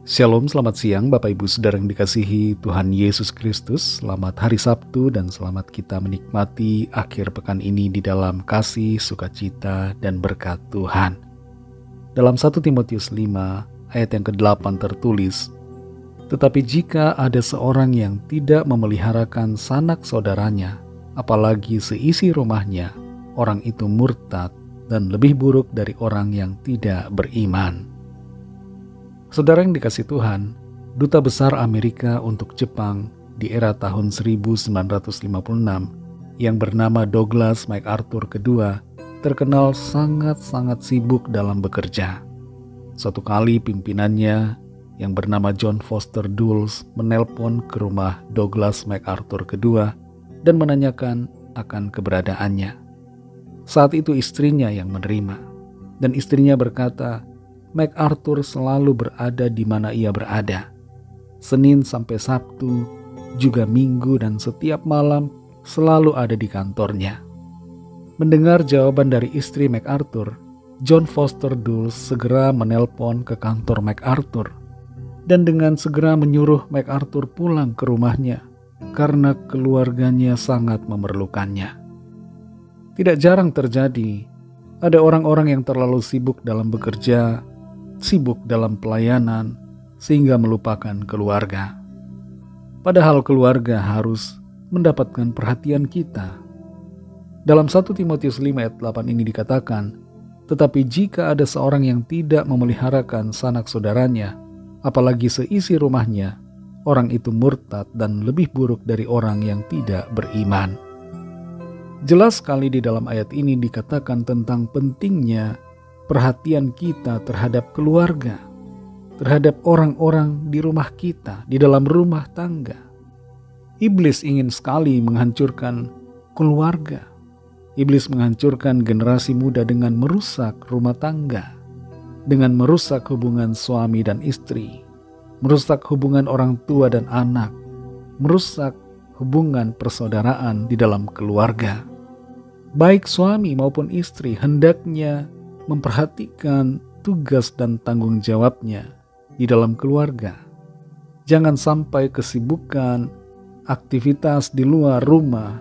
Shalom, selamat siang Bapak Ibu Saudara yang dikasihi Tuhan Yesus Kristus. Selamat hari Sabtu dan selamat kita menikmati akhir pekan ini di dalam kasih, sukacita, dan berkat Tuhan. Dalam 1 Timotius 5 ayat yang ke-8 tertulis, "Tetapi jika ada seorang yang tidak memeliharakan sanak saudaranya, apalagi seisi rumahnya, orang itu murtad dan lebih buruk dari orang yang tidak beriman." Saudara yang dikasih Tuhan, Duta Besar Amerika untuk Jepang di era tahun 1956 yang bernama Douglas MacArthur II terkenal sangat-sangat sibuk dalam bekerja. Suatu kali pimpinannya yang bernama John Foster Dulles menelpon ke rumah Douglas MacArthur II dan menanyakan akan keberadaannya. Saat itu istrinya yang menerima, dan istrinya berkata, MacArthur selalu berada di mana ia berada. Senin sampai Sabtu, juga Minggu dan setiap malam selalu ada di kantornya. Mendengar jawaban dari istri MacArthur, John Foster Dulles segera menelpon ke kantor MacArthur dan dengan segera menyuruh MacArthur pulang ke rumahnya karena keluarganya sangat memerlukannya. Tidak jarang terjadi, ada orang-orang yang terlalu sibuk dalam bekerja, sibuk dalam pelayanan, sehingga melupakan keluarga. Padahal keluarga harus mendapatkan perhatian kita. Dalam 1 Timotius 5 ayat 8 ini dikatakan, "Tetapi jika ada seorang yang tidak memeliharakan sanak saudaranya, apalagi seisi rumahnya, orang itu murtad dan lebih buruk dari orang yang tidak beriman." Jelas sekali di dalam ayat ini dikatakan tentang pentingnya perhatian kita terhadap keluarga, terhadap orang-orang di rumah kita, di dalam rumah tangga. Iblis ingin sekali menghancurkan keluarga. Iblis menghancurkan generasi muda dengan merusak rumah tangga, dengan merusak hubungan suami dan istri, merusak hubungan orang tua dan anak, merusak hubungan persaudaraan di dalam keluarga. Baik suami maupun istri hendaknya memperhatikan tugas dan tanggung jawabnya di dalam keluarga. Jangan sampai kesibukan, aktivitas di luar rumah,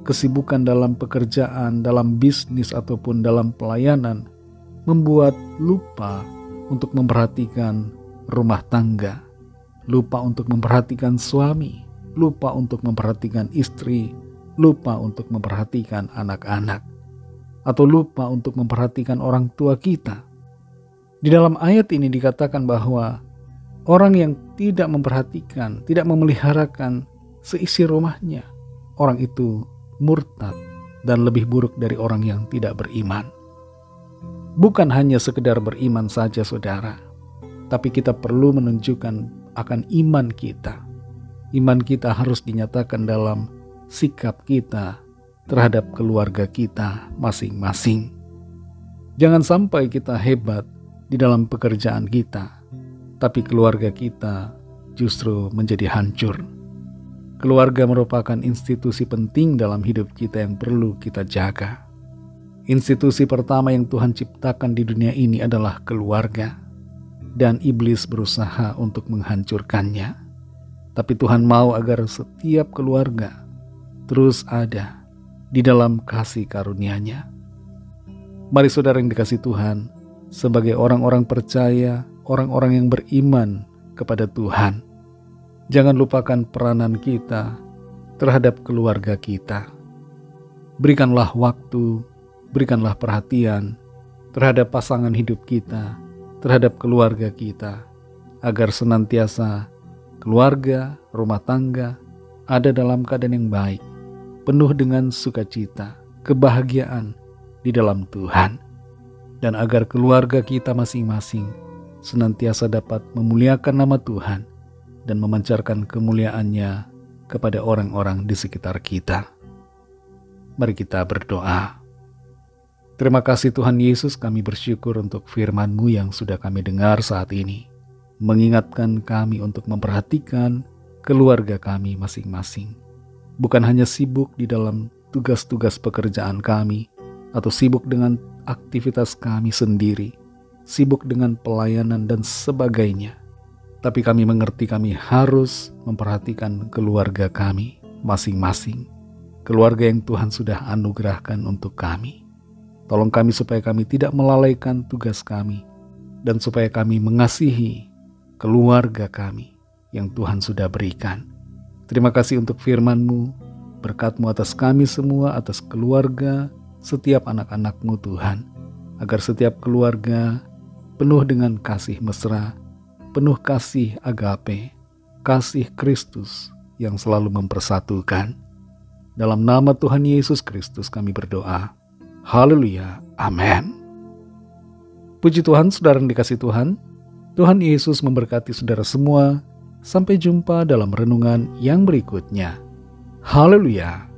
kesibukan dalam pekerjaan, dalam bisnis ataupun dalam pelayanan membuat lupa untuk memperhatikan rumah tangga, lupa untuk memperhatikan suami, lupa untuk memperhatikan istri, lupa untuk memperhatikan anak-anak, atau lupa untuk memperhatikan orang tua kita. Di dalam ayat ini dikatakan bahwa orang yang tidak memperhatikan, tidak memeliharakan seisi rumahnya, orang itu murtad dan lebih buruk dari orang yang tidak beriman. Bukan hanya sekedar beriman saja saudara, tapi kita perlu menunjukkan akan iman kita. Iman kita harus dinyatakan dalam sikap kita terhadap keluarga kita masing-masing. Jangan sampai kita hebat di dalam pekerjaan kita, tapi keluarga kita justru menjadi hancur. Keluarga merupakan institusi penting dalam hidup kita yang perlu kita jaga. Institusi pertama yang Tuhan ciptakan di dunia ini adalah keluarga, dan iblis berusaha untuk menghancurkannya. Tapi Tuhan mau agar setiap keluarga terus ada di dalam kasih karunia-Nya. Mari saudara yang dikasih Tuhan, sebagai orang-orang percaya, orang-orang yang beriman kepada Tuhan, jangan lupakan peranan kita terhadap keluarga kita. Berikanlah waktu, berikanlah perhatian terhadap pasangan hidup kita, terhadap keluarga kita, agar senantiasa keluarga, rumah tangga ada dalam keadaan yang baik, penuh dengan sukacita, kebahagiaan di dalam Tuhan, dan agar keluarga kita masing-masing senantiasa dapat memuliakan nama Tuhan dan memancarkan kemuliaan-Nya kepada orang-orang di sekitar kita. Mari kita berdoa. Terima kasih Tuhan Yesus, kami bersyukur untuk firman-Mu yang sudah kami dengar saat ini, mengingatkan kami untuk memperhatikan keluarga kami masing-masing. Bukan hanya sibuk di dalam tugas-tugas pekerjaan kami, atau sibuk dengan aktivitas kami sendiri, sibuk dengan pelayanan dan sebagainya. Tapi kami mengerti kami harus memperhatikan keluarga kami masing-masing. Keluarga yang Tuhan sudah anugerahkan untuk kami. Tolong kami supaya kami tidak melalaikan tugas kami. Dan supaya kami mengasihi keluarga kami yang Tuhan sudah berikan. Terima kasih untuk firman-Mu, berkat-Mu atas kami semua, atas keluarga, setiap anak-anak-Mu Tuhan. Agar setiap keluarga penuh dengan kasih mesra, penuh kasih agape, kasih Kristus yang selalu mempersatukan. Dalam nama Tuhan Yesus Kristus kami berdoa. Haleluya. Amin. Puji Tuhan, saudara yang dikasihi Tuhan. Tuhan Yesus memberkati saudara semua. Sampai jumpa dalam renungan yang berikutnya. Haleluya.